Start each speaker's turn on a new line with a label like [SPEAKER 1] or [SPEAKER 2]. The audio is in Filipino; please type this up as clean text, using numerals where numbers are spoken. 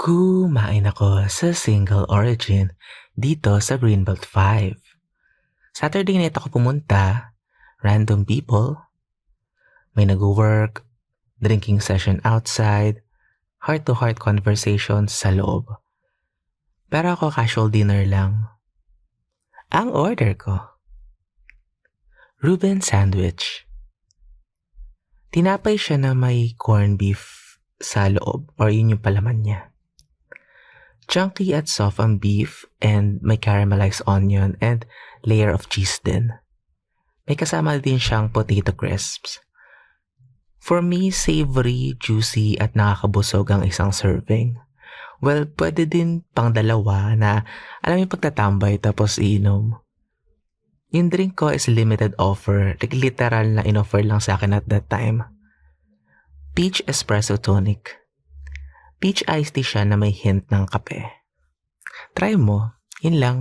[SPEAKER 1] Kumain ako sa single origin dito sa Greenbelt 5. Saturday night ako pumunta, random people, may nag-work, drinking session outside, heart-to-heart conversations sa loob. Pero ako casual dinner lang. Ang order ko, Reuben sandwich. Tinapay siya na may corned beef sa loob or yun yung palaman niya. Chunky at soft ang beef and may caramelized onion and layer of cheese din. May kasama din siyang potato crisps. For me, savory, juicy at nakakabusog ang isang serving. Well, pwede din pang dalawa na alam yung pagtatambay tapos iinom. Yung drink ko is limited offer. Like literal na in-offer lang sa akin at that time. Peach espresso tonic. Peach iced tea siya na may hint ng kape. Try mo. Yun lang.